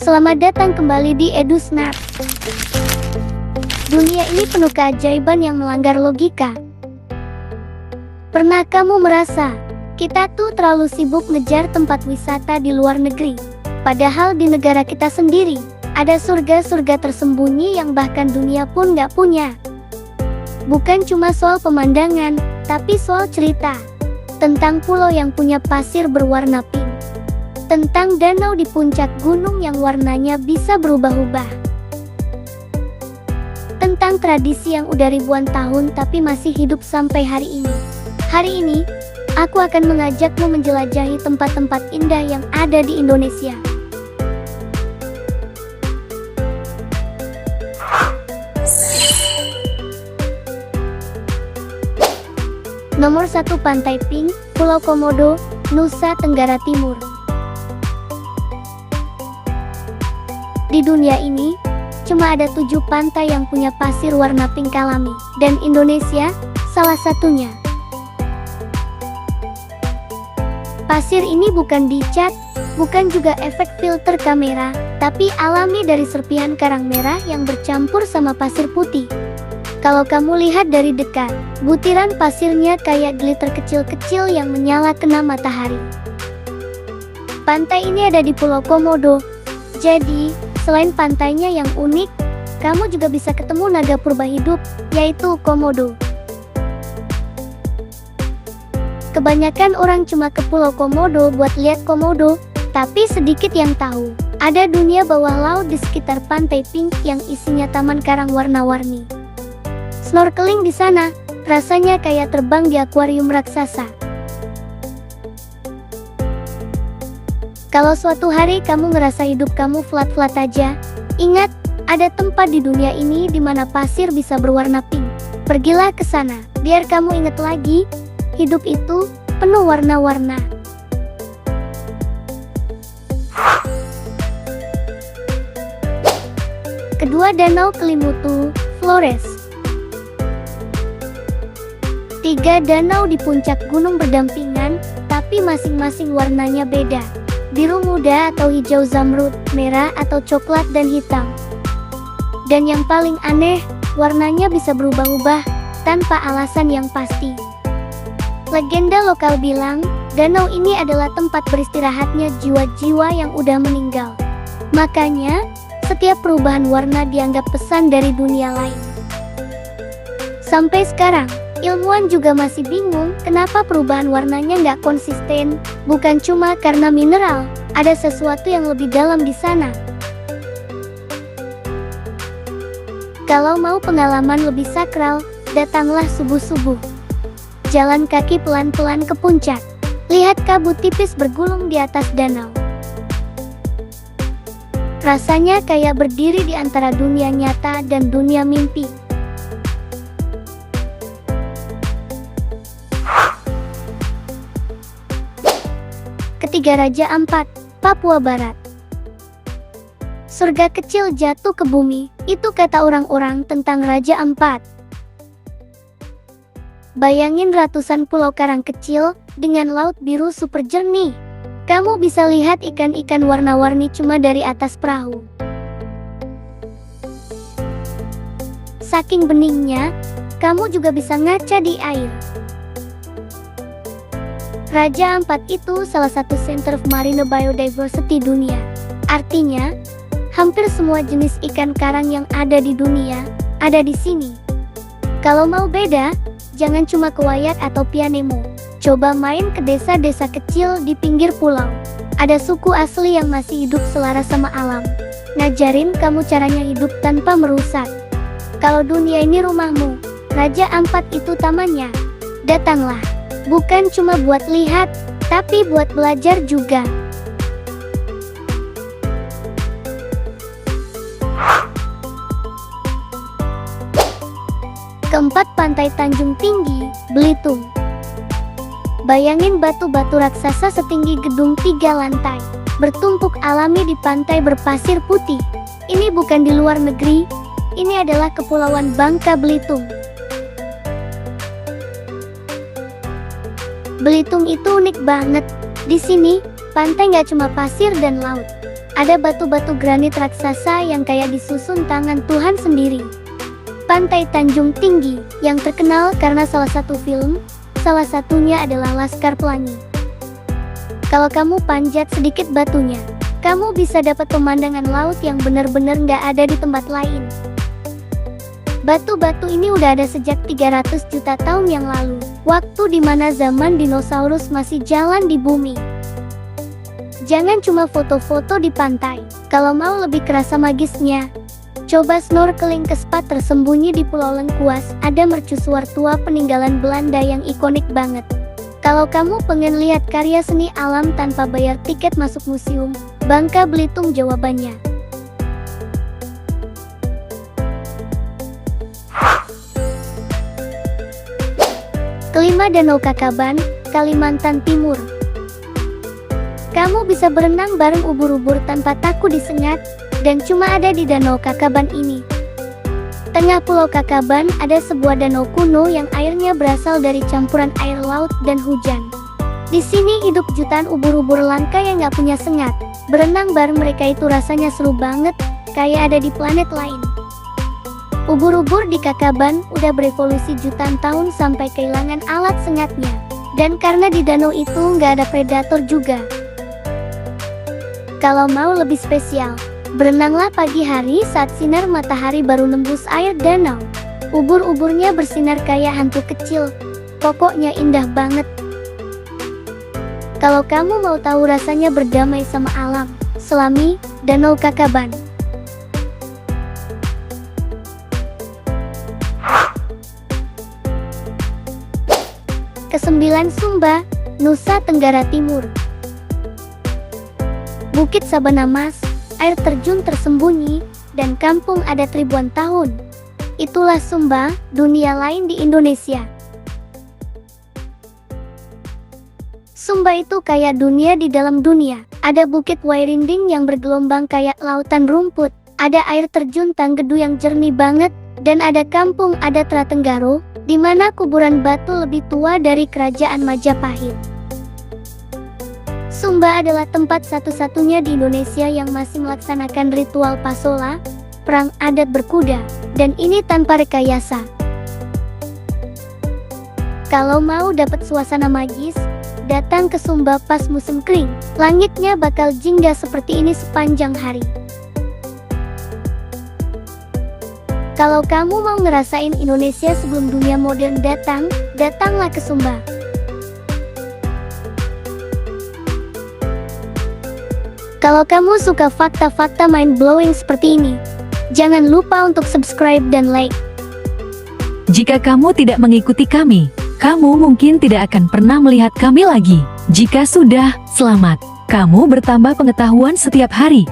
Selamat datang kembali di EduSnap. Dunia ini penuh keajaiban yang melanggar logika. Pernah kamu merasa, kita tuh terlalu sibuk ngejar tempat wisata di luar negeri, padahal di negara kita sendiri, ada surga-surga tersembunyi yang bahkan dunia pun gak punya. Bukan cuma soal pemandangan, tapi soal cerita. Tentang pulau yang punya pasir berwarna pink. Tentang danau di puncak gunung yang warnanya bisa berubah-ubah. Tentang tradisi yang udah ribuan tahun tapi masih hidup sampai hari ini. Hari ini, aku akan mengajakmu menjelajahi tempat-tempat indah yang ada di Indonesia. Nomor 1, Pantai Pink, Pulau Komodo, Nusa Tenggara Timur. Di dunia ini, cuma ada 7 pantai yang punya pasir warna pink alami, dan Indonesia salah satunya. Pasir ini bukan dicat, bukan juga efek filter kamera, tapi alami dari serpihan karang merah yang bercampur sama pasir putih. Kalau kamu lihat dari dekat, butiran pasirnya kayak glitter kecil-kecil yang menyala kena matahari. Pantai ini ada di Pulau Komodo. Jadi, selain pantainya yang unik, kamu juga bisa ketemu naga purba hidup, yaitu Komodo. Kebanyakan orang cuma ke Pulau Komodo buat lihat Komodo, tapi sedikit yang tahu, ada dunia bawah laut di sekitar Pantai Pink yang isinya taman karang warna-warni. Snorkeling di sana, rasanya kayak terbang di akuarium raksasa. Kalau suatu hari kamu ngerasa hidup kamu flat-flat aja, ingat, ada tempat di dunia ini di mana pasir bisa berwarna pink. Pergilah ke sana, biar kamu ingat lagi, hidup itu penuh warna-warna. Kedua, Danau Kelimutu, Flores. 3 danau di puncak gunung berdampingan, tapi masing-masing warnanya beda. Biru muda atau hijau zamrud, merah atau coklat dan hitam. Dan yang paling aneh, warnanya bisa berubah-ubah, tanpa alasan yang pasti. Legenda lokal bilang, danau ini adalah tempat beristirahatnya jiwa-jiwa yang udah meninggal. Makanya, setiap perubahan warna dianggap pesan dari dunia lain. Sampai sekarang, ilmuwan juga masih bingung kenapa perubahan warnanya nggak konsisten. Bukan cuma karena mineral, ada sesuatu yang lebih dalam di sana. Kalau mau pengalaman lebih sakral, datanglah subuh-subuh. Jalan kaki pelan-pelan ke puncak. Lihat kabut tipis bergulung di atas danau. Rasanya kayak berdiri di antara dunia nyata dan dunia mimpi. Ketiga, Raja Ampat, Papua Barat. Surga kecil jatuh ke bumi, itu kata orang-orang tentang Raja Ampat. Bayangin ratusan pulau karang kecil, dengan laut biru super jernih. Kamu bisa lihat ikan-ikan warna-warni cuma dari atas perahu. Saking beningnya, kamu juga bisa ngaca di air. Raja Ampat itu salah satu center of marine biodiversity dunia. Artinya, hampir semua jenis ikan karang yang ada di dunia, ada di sini. Kalau mau beda, jangan cuma ke Wayak atau Pianemo. Coba main ke desa-desa kecil di pinggir pulau. Ada suku asli yang masih hidup selaras sama alam. Ngajarin kamu caranya hidup tanpa merusak. Kalau dunia ini rumahmu, Raja Ampat itu tamannya. Datanglah. Bukan cuma buat lihat, tapi buat belajar juga. Keempat, Pantai Tanjung Tinggi, Belitung. Bayangin batu-batu raksasa setinggi gedung 3 lantai, bertumpuk alami di pantai berpasir putih. Ini bukan di luar negeri, ini adalah Kepulauan Bangka Belitung. Belitung itu unik banget. Di sini, pantai nggak cuma pasir dan laut, Ada batu-batu granit raksasa yang kayak disusun tangan Tuhan sendiri. Pantai Tanjung Tinggi yang terkenal karena salah satu film, salah satunya adalah Laskar Pelangi. Kalau kamu panjat sedikit batunya, kamu bisa dapat pemandangan laut yang benar-benar nggak ada di tempat lain. Batu-batu ini udah ada sejak 300 juta tahun yang lalu, waktu dimana zaman dinosaurus masih jalan di bumi. Jangan cuma foto-foto di pantai, kalau mau lebih kerasa magisnya, coba snorkeling ke spot tersembunyi di Pulau Lengkuas. Ada mercusuar tua peninggalan Belanda yang ikonik banget. Kalau kamu pengen lihat karya seni alam tanpa bayar tiket masuk museum, Bangka Belitung jawabannya. Kelima, Danau Kakaban, Kalimantan Timur. Kamu bisa berenang bareng ubur-ubur tanpa takut disengat, dan cuma ada di Danau Kakaban ini. Tengah Pulau Kakaban ada sebuah danau kuno yang airnya berasal dari campuran air laut dan hujan. Di sini hidup jutaan ubur-ubur langka yang gak punya sengat. Berenang bareng mereka itu rasanya seru banget, kayak ada di planet lain. Ubur-ubur di Kakaban udah berevolusi jutaan tahun sampai kehilangan alat sengatnya. Dan karena di danau itu nggak ada predator juga. Kalau mau lebih spesial, berenanglah pagi hari saat sinar matahari baru nembus air danau. Ubur-uburnya bersinar kayak hantu kecil. Pokoknya indah banget. Kalau kamu mau tahu rasanya berdamai sama alam, selami Danau Kakaban. Kesembilan, Sumba, Nusa Tenggara Timur. Bukit Sabana Mas, air terjun tersembunyi, dan kampung adat ribuan tahun. Itulah Sumba, dunia lain di Indonesia. Sumba itu kayak dunia di dalam dunia. Ada bukit Wairinding yang bergelombang kayak lautan rumput. Ada air terjun Tanggedu yang jernih banget. Dan ada kampung adat Ratenggaro, di mana kuburan batu lebih tua dari kerajaan Majapahit. Sumba adalah tempat satu-satunya di Indonesia yang masih melaksanakan ritual pasola, perang adat berkuda, dan ini tanpa rekayasa. Kalau mau dapat suasana magis, datang ke Sumba pas musim kering. Langitnya bakal jingga seperti ini sepanjang hari. Kalau kamu mau ngerasain Indonesia sebelum dunia modern datang, datanglah ke Sumba. Kalau kamu suka fakta-fakta mind-blowing seperti ini, jangan lupa untuk subscribe dan like. Jika kamu tidak mengikuti kami, kamu mungkin tidak akan pernah melihat kami lagi. Jika sudah, selamat. Kamu bertambah pengetahuan setiap hari.